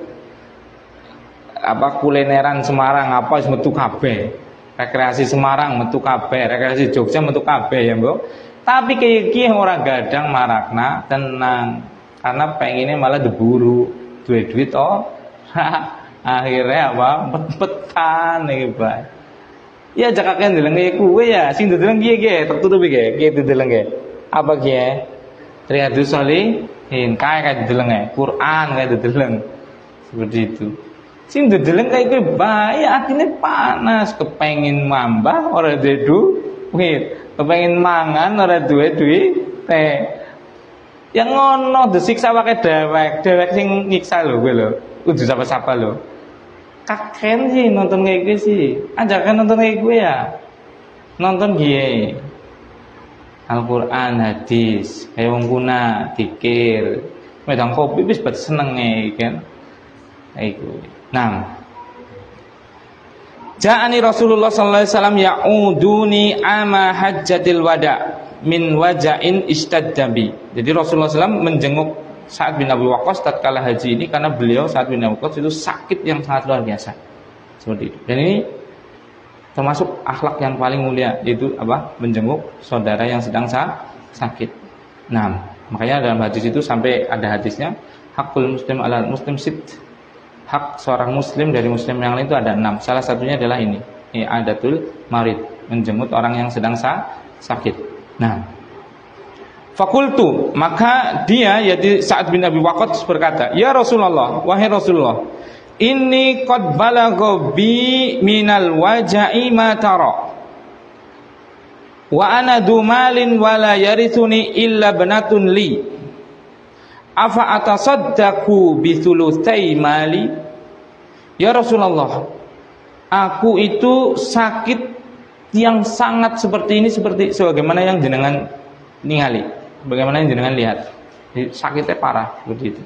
A: Apa kulineran Semarang apa wis metu kabeh. Rekreasi Semarang metu kabeh, rekreasi Jogja metu kabeh ya, Mbok. Tapi kayak iki ora gadang marakna tenang. Karena pengennya malah diburu duit oh. Akhirnya apa? Pet-petan iki, Pak. Ya jakaken delenge kuwe ya, sing deleng piye tertutup iki, deleng apa ki? Riyadhus Shalihin kae delenge, Quran kae deleng. Seperti itu. Sing deleng kae kuwi bae atine panas, kepengin mambah ora duwe duit, kepengin mangan ora duwe duit teh. Yang ngono disiksa pakai dewek sing nyiksa lho kowe lho. Kudu sapa-sapa lho. Kaken sih nonton kayak gue sih. Ajakan nonton kayak gue ya. Nonton gie. Al-Qur'an, hadis, kayak wong kuna, dikir. Medang kopi wis bet senenge kan. Kayak gue. Nah. Ja'ani Rasulullah sallallahu alaihi wasallam ya'uduni ama hajjatil wada' min waja'in istaddabi. Jadi Rasulullah SAW menjenguk Sa'ad bin Abi Waqqas tatkala haji ini karena beliau Sa'ad bin Abi Waqqas itu sakit yang sangat luar biasa. Seperti itu. Dan ini termasuk akhlak yang paling mulia, yaitu apa? Menjenguk saudara yang sedang sakit. Nah, makanya dalam hadis itu sampai ada hadisnya hakul muslim ala muslim sit. Hak seorang muslim dari muslim yang lain itu ada 6. Salah satunya adalah ini adatul marid, menjenguk orang yang sedang sakit. Nah, fakultu, maka dia yaitu Sa'ad bin Abi Waqqas berkata, ya Rasulullah, wahai Rasulullah, inni qad balagha bi minal waja'i ma tara, wa ana du malin wa la yarithuni illa banatun li, afa atasaddaqu bi thulutsai mali. Ya Rasulullah, aku itu sakit yang sangat seperti ini, seperti sebagaimana yang jenengan ningali, bagaimana yang jenengan lihat, sakitnya parah seperti itu.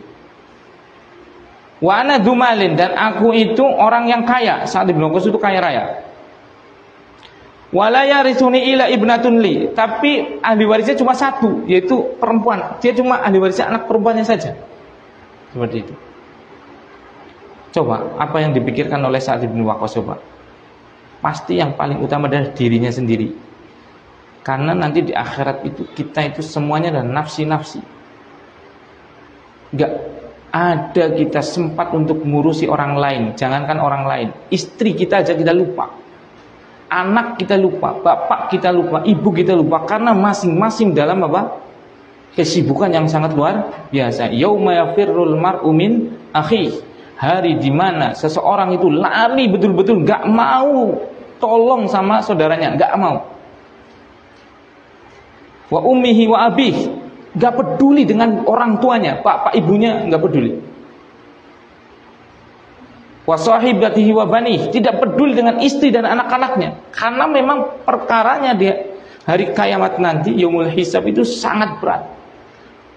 A: Wa ana dumalin, dan aku itu orang yang kaya. Saat Ibnu Waqqas itu kaya raya. Wala yarithuni ila ibnatun li, tapi ahli warisnya cuma satu, yaitu perempuan. Dia cuma ahli warisnya anak perempuannya saja. Seperti itu. Coba apa yang dipikirkan oleh Sa'ad bin Waqqas coba. Pasti yang paling utama adalah dirinya sendiri. Karena nanti di akhirat itu kita itu semuanya adalah nafsi-nafsi. Gak ada kita sempat untuk mengurusi orang lain. Jangankan orang lain, istri kita aja kita lupa. anak kita lupa, bapak kita lupa, ibu kita lupa, karena masing-masing dalam apa? Kesibukan yang sangat luar biasa. Yauma yafirrul mar'u min akhi. Hari di mana seseorang itu lari betul-betul, gak mau tolong sama saudaranya, gak mau. Wa ummihi wa abih, gak peduli dengan orang tuanya, bapak ibunya gak peduli. Wa sahibatihi wa banih, tidak peduli dengan istri dan anak-anaknya, karena memang perkaranya dia hari kiamat nanti, yaumul hisab itu sangat berat.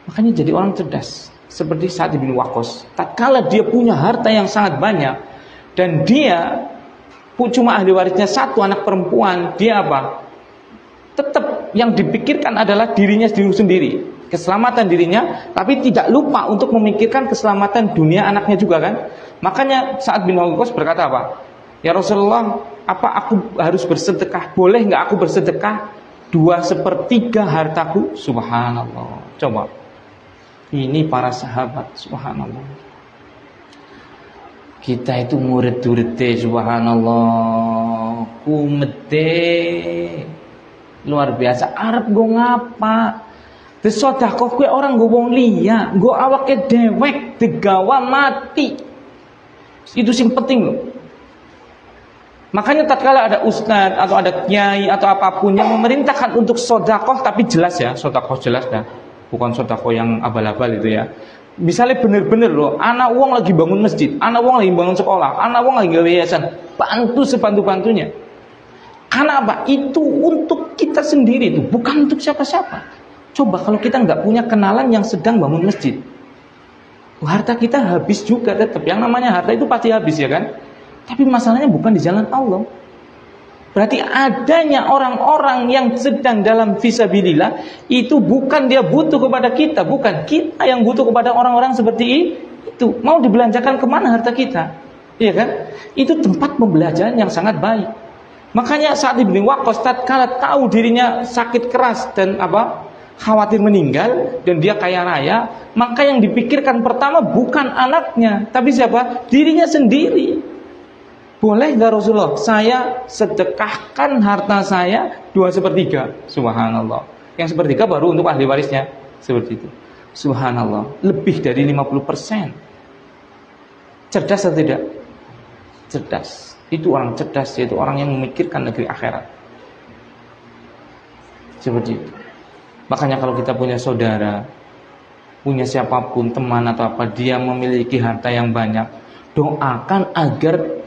A: Makanya jadi orang cerdas seperti Sa'd bin Waqqas. Tatkala dia punya harta yang sangat banyak dan dia cuma ahli warisnya satu anak perempuan, dia apa? Tetap yang dipikirkan adalah dirinya sendiri, keselamatan dirinya, tapi tidak lupa untuk memikirkan keselamatan dunia anaknya juga kan. Makanya Sa'd bin Waqqas berkata apa? Ya Rasulullah, apa aku harus bersedekah? Boleh nggak aku bersedekah 2/3 hartaku? Subhanallah. Coba. Ini para sahabat, subhanallah. Kita itu murid-muridnya, subhanallah, kumete luar biasa. Arab gue ngapa? Desodakoh gue orang gue wong liya, gue awake dewek digawa mati. Itu sing penting loh. Makanya tatkala ada ustaz atau ada kiai atau apapun yang memerintahkan untuk sodakoh, tapi jelas ya, sodakoh jelas dah. Bukan sodako yang abal-abal itu ya. Misalnya bener-bener loh, anak uang lagi bangun masjid, anak uang lagi bangun sekolah, anak uang lagi gawe yayasan, bantu sebantu-bantunya. Karena apa? Itu untuk kita sendiri itu, bukan untuk siapa-siapa. Coba kalau kita nggak punya kenalan yang sedang bangun masjid, harta kita habis juga tetap. Yang namanya harta itu pasti habis ya kan? Tapi masalahnya bukan di jalan Allah. Berarti adanya orang-orang yang sedang dalam fisabilillah itu bukan dia butuh kepada kita, bukan kita yang butuh kepada orang-orang seperti itu. Mau dibelanjakan kemana harta kita? Iya kan? Itu tempat pembelajaran yang sangat baik. Makanya Sa'd bin Waqqas tatkala tahu dirinya sakit keras dan khawatir meninggal dan dia kaya raya, maka yang dipikirkan pertama bukan anaknya, tapi siapa? Dirinya sendiri. Boleh nggak Rasulullah saya sedekahkan harta saya 2/3? Subhanallah. Yang 1/3 baru untuk ahli warisnya. Seperti itu. Subhanallah. Lebih dari 50%. Cerdas atau tidak? Cerdas. Itu orang cerdas, yaitu orang yang memikirkan negeri akhirat. Seperti itu. Makanya kalau kita punya saudara, punya siapapun, teman atau apa, dia memiliki harta yang banyak, doakan agar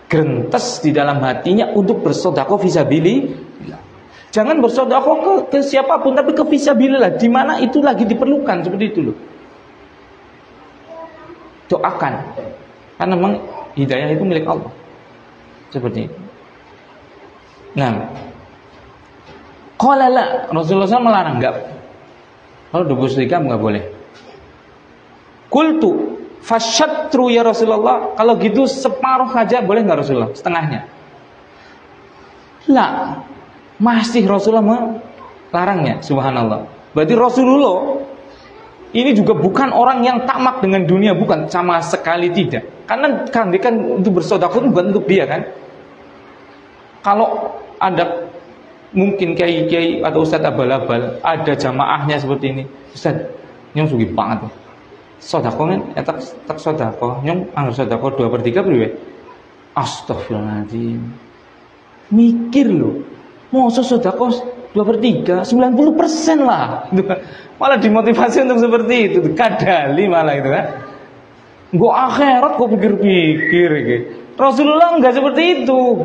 A: tergentes di dalam hatinya untuk bersedekah fisabilillah. Jangan bersedekah ke siapapun, tapi ke fisabilillah, di mana itu lagi diperlukan, seperti itu loh. Doakan, karena memang hidayah itu milik Allah. Seperti itu. Nah, qala la, Rasulullah SAW melarang enggak. Kalau 23 enggak boleh. Qultu fasyatru ya Rasulullah, kalau gitu separuh saja boleh nggak Rasulullah? Setengahnya? Lah, masih Rasulullah melarangnya, subhanallah. Berarti Rasulullah ini juga bukan orang yang tamak dengan dunia, bukan, sama sekali tidak. Karena kan dia kan untuk bersedekah bukan untuk dia kan. Kalau ada mungkin kiai-kiai atau ustadz abal-abal, ada jamaahnya seperti ini, ustadz, nyong sugih banget. Sedekah kan tak sedekah nyong anggar sedekah 2/3 priwe. Astagfirullahaladzim. Mikir loh. Mau sedekah 2/3, 90% lah. Malah dimotivasi untuk seperti itu, kadali malah itu kan. Gua akhirat gua pikir-pikir gitu. Rasulullah enggak seperti itu.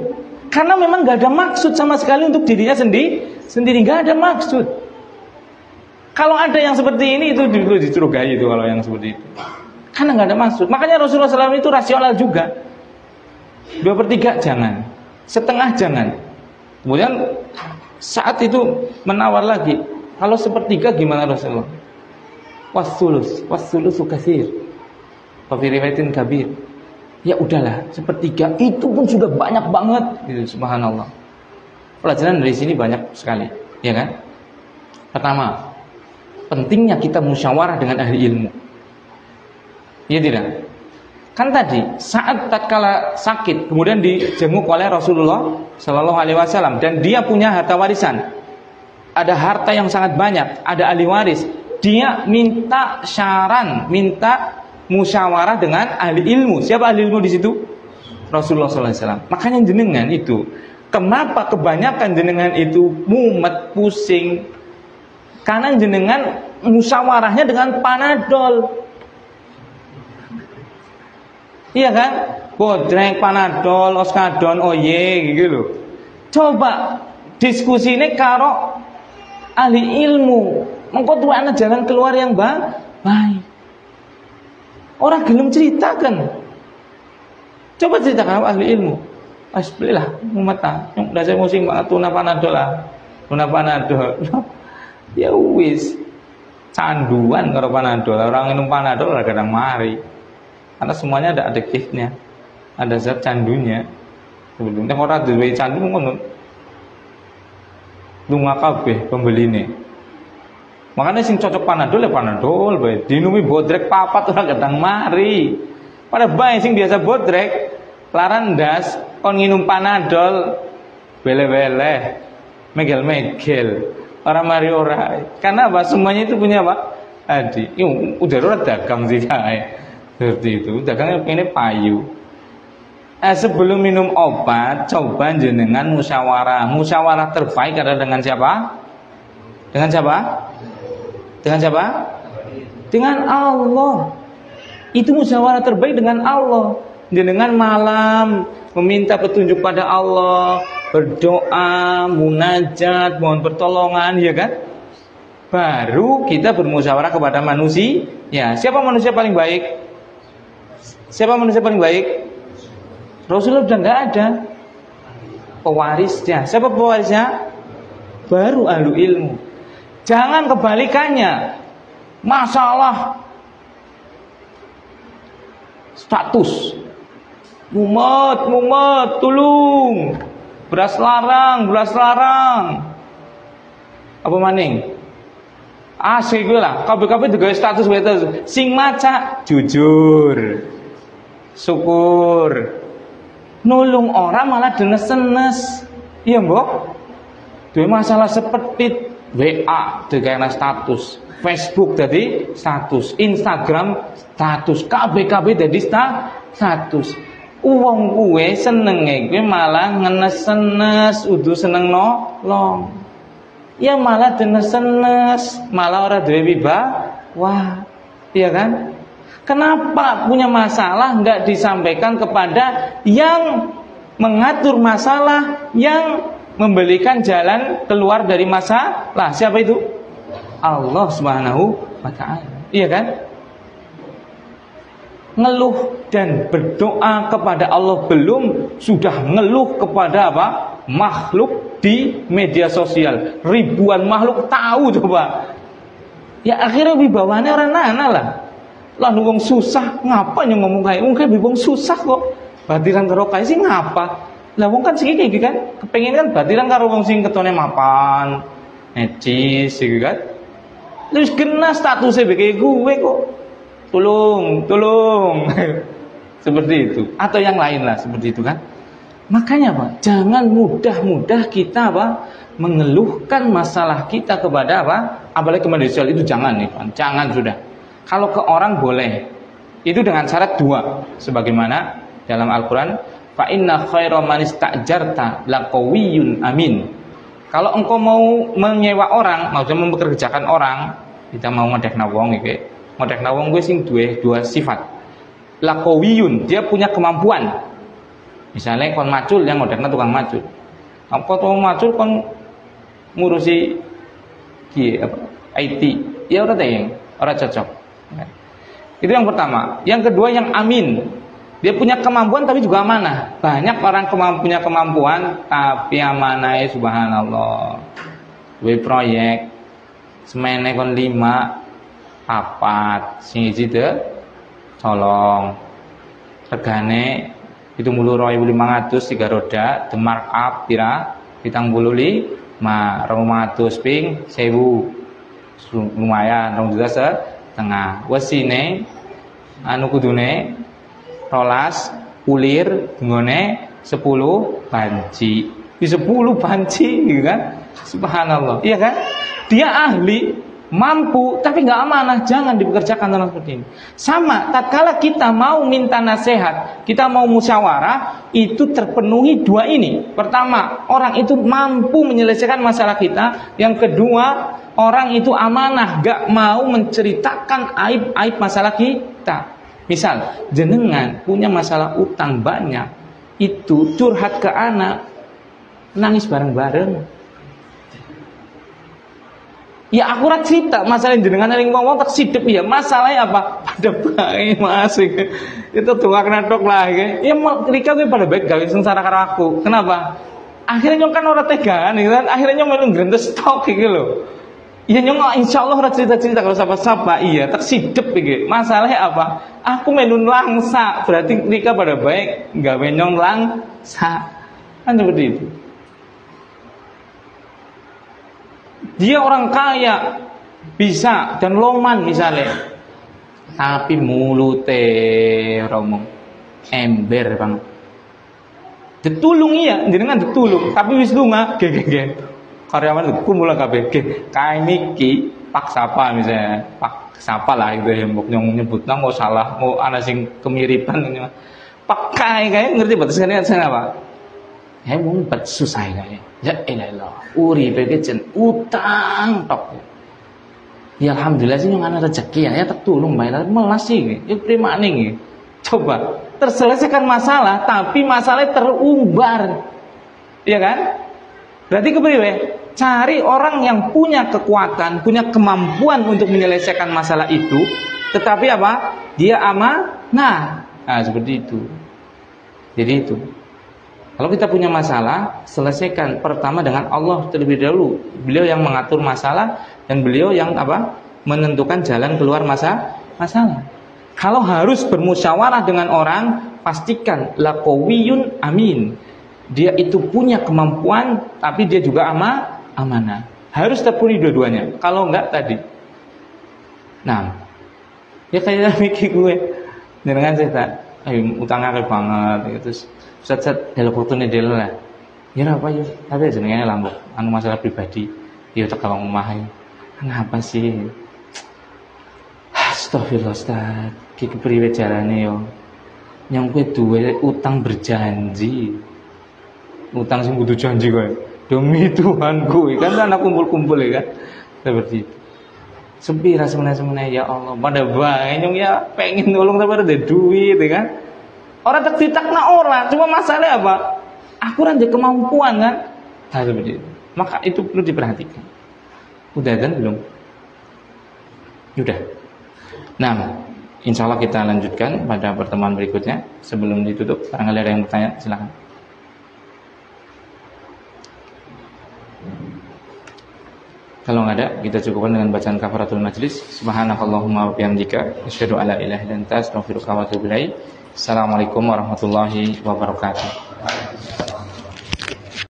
A: Karena memang enggak ada maksud sama sekali untuk dirinya sendiri enggak ada maksud. Kalau ada yang seperti ini itu dulu dicurigai itu kalau yang seperti itu. Karena nggak ada maksud. Makanya Rasulullah SAW itu rasional juga. 2/3 jangan, setengah jangan. Kemudian saat itu menawar lagi, kalau 1/3 gimana Rasulullah? Wasulusu katsir. Wa fi riwayatin kabir. Ya udahlah, 1/3 itu pun sudah banyak banget gitu, subhanallah. Pelajaran dari sini banyak sekali, ya kan? Pertama, pentingnya kita musyawarah dengan ahli ilmu. Iya tidak? Kan tadi saat tatkala sakit kemudian dijenguk oleh Rasulullah Shallallahu Alaihi Wasallam dan dia punya harta warisan, ada harta yang sangat banyak, ada ahli waris. Dia minta syaran, minta musyawarah dengan ahli ilmu. Siapa ahli ilmu di situ? Rasulullah Shallallahu Alaihi Wasallam. Makanya jenengan itu, kenapa kebanyakan jenengan itu mumet, pusing? Karena jenengan musyawarahnya dengan Panadol. Iya kan? Bodrek, Panadol, Oskadon, oye gitu loh. Coba diskusi ini karo ahli ilmu. Engkau tuh ana jalan keluar yang baik. Orang gelem ceritakan. Coba ceritakan ahli ilmu. As belilah mata. Yang udah saya musing banget tuna Panadol lah. Tuna Panadol. Ya wis. Canduan karo Panadol. Orang minum Panadol ora kadang mari. Karena semuanya ada adiktifnya, ada zat candunya. Sebelumnya orang duwe candu ngono. Lunga kabeh pembeline. Makanya sing cocok Panadol ya Panadol bae. Dinumi bodrek papat ora kadang mari. Pada bae sing biasa bodrek, laran ndas kon nginum Panadol bele-bele, megel-megel. Orang mari ora. Karena apa? Semuanya itu punya apa? Adi. Udah ora dagang sih kae. Seperti itu, dagangnya ini payu. Sebelum minum obat, coba jenengan musyawarah. Musyawarah terbaik adalah dengan siapa? Dengan siapa? Dengan siapa? Dengan Allah. Itu musyawarah terbaik dengan Allah. Jenengan malam meminta petunjuk pada Allah, berdoa, munajat, mohon pertolongan, ya kan? Baru kita bermusyawarah kepada manusia. Ya, siapa manusia paling baik? Siapa manusia paling baik? Rasulullah sudah nggak ada pewarisnya. Siapa pewarisnya? Baru ahlu ilmu. Jangan kebalikannya. Masalah status. Mumet, tulung. Beras larang. Apa maning? Asik gue lah. Kabeh-kabeh juga status betul. Sing maca jujur. Syukur. Nulung orang malah denes-denes. Iya mbok. Duwe masalah seperti WA dikena status, Facebook jadi status, Instagram status, KB jadi status. Wong kuwe senenge kuwe malah ngenes-nenes, udu seneng nolong. Ya malah denes-denes, malah ora duwe wah. Iya kan? Kenapa punya masalah nggak disampaikan kepada yang mengatur masalah, yang memberikan jalan keluar dari masalah? Siapa itu? Allah Subhanahu wa ta'ala. Iya kan? Ngeluh dan berdoa kepada Allah belum, sudah ngeluh kepada apa? Makhluk di media sosial. Ribuan makhluk tahu coba. Ya akhirnya wibawanya orang nana lah. Lah wong susah ngapa yang ngomong kayak wong wong susah kok. Batiran karo kae sing ngapa? Lah wong kan sing iki kan kepengin kan batiran karo wong sing ketone mapan, necis iki kan. Terus kena statusnya kayak gue kok. Tolong. Seperti itu atau yang lain lah seperti itu kan. Makanya Pak, jangan mudah-mudah kita apa? Mengeluhkan masalah kita kepada apa? Apalagi ke media sosial itu jangan nih, Pak. Jangan sudah. Kalau ke orang boleh, itu dengan syarat dua, sebagaimana dalam Al-Quran, fa inna khaira man ista'jarta laqawiyyun amin. Kalau engkau mau menyewa orang, maksudnya mempekerjakan orang, kita mau ngedekna wong iki, ngedekna wong kuwi sing dua sifat. Laqawiyyun, dia punya kemampuan. Misalnya kon macul, yang ngedekna tukang macul. Apa tukang macul kon ngurusi IT, ya ora teh, ora cocok. Itu yang pertama. Yang kedua yang amin. Dia punya kemampuan tapi juga amanah. Banyak orang punya kemampuan tapi amanahnya subhanallah. Duwe proyek semene kon 5 4 sing siji teu tolong. Regane 7.500 3 roda, the markup pira 75 200 ping 1000. Lumayan 2 juta setengah. Wesine anu kudune 2 rolas ulir nggone 10 banci. Di 10 banci gitu kan. Subhanallah. Iya kan? Dia ahli, mampu, tapi nggak amanah, jangan dipekerjakan orang seperti ini. Sama, tatkala kita mau minta nasihat, kita mau musyawarah, itu terpenuhi dua ini. Pertama, orang itu mampu menyelesaikan masalah kita. Yang kedua, orang itu amanah, nggak mau menceritakan aib-aib masalah kita. Misal, jenengan punya masalah utang banyak, itu curhat ke anak, nangis bareng-bareng. Ya akurat cerita masalah jenengan yang ngomong tak sidep ya, masalahnya apa? Pada baik Mas. Itu doa kena tok lah ya. Ya ketika gue pada baik gawe sengsara karo aku. Kenapa? Akhirnya nyong kan ora tegaan gitu kan. Akhirnya nyong melu ngrentes tok iki lho. Ya nyong insyaallah ora cerita-cerita kalau sapa-sapa iya tak sidep iki. Masalahnya apa? Aku melu langsa, berarti ketika pada baik gawe nyong langsa. Kan seperti itu. Dia orang kaya, bisa dan loman misalnya, tapi mulute romong ember bang. Ditulung iya, jenengan ditulung, tapi wis lunga, ge. Karyawan kumula kabeh, ge. Kae niki pak sapa misalnya, pak sapa lah gitu ya, mbok nyong nyebut nang kok salah, mau ana sing kemiripan. Pak kae ngerti batasane apa? Ya mung bet susah kae. Ya elah, uripe iki jen utang tok. Ya alhamdulillah sih yang ana rezeki ya tertulung bayar melas sih. Ya primane iki. Coba terselesaikan masalah tapi masalahnya terumbar. Iya kan? Berarti kepriwe? Cari orang yang punya kekuatan, punya kemampuan untuk menyelesaikan masalah itu, tetapi apa? Dia amanah. Nah, seperti itu. Jadi itu. Kalau kita punya masalah, selesaikan pertama dengan Allah terlebih dahulu. Beliau yang mengatur masalah dan beliau yang apa? Menentukan jalan keluar masalah. Kalau harus bermusyawarah dengan orang, pastikan laqawiyun amin. Dia itu punya kemampuan, tapi dia juga amanah. Harus terpenuhi dua-duanya. Kalau enggak tadi. Nah, ya kayak mikir gue. Dengan saya utangnya kayak banget, terus set dalam waktunya dia lah. Ya apa ya? Tapi jenengnya lambok. Anu masalah pribadi. Ya tak kalau ngomah. Kenapa sih? Astagfirullah Ustaz. Ki kepriwe carane yo? Yang kowe duwe utang berjanji. Utang sing kudu janji kowe. Demi Tuhanku, kan anak kumpul-kumpul ya kan. Seperti itu. Sepi rasanya ya Allah. Pada bae nyong ya pengen nolong tapi ada duit ya kan. Orang tak ditakna orang, cuma masalahnya apa? Aku ada kemampuan kan? Nah seperti itu. Maka itu perlu diperhatikan. Udah kan belum? Udah. Nah, insya Allah kita lanjutkan pada pertemuan berikutnya. Sebelum ditutup, barangkali ada yang bertanya, silakan. Kalau nggak ada, kita cukupkan dengan bacaan kafaratul majlis. Subhanakallahumma wa bihamdika, asyhadu alla ilaha illa anta, astaghfiruka wa atubu ilaik. Assalamualaikum warahmatullahi wabarakatuh.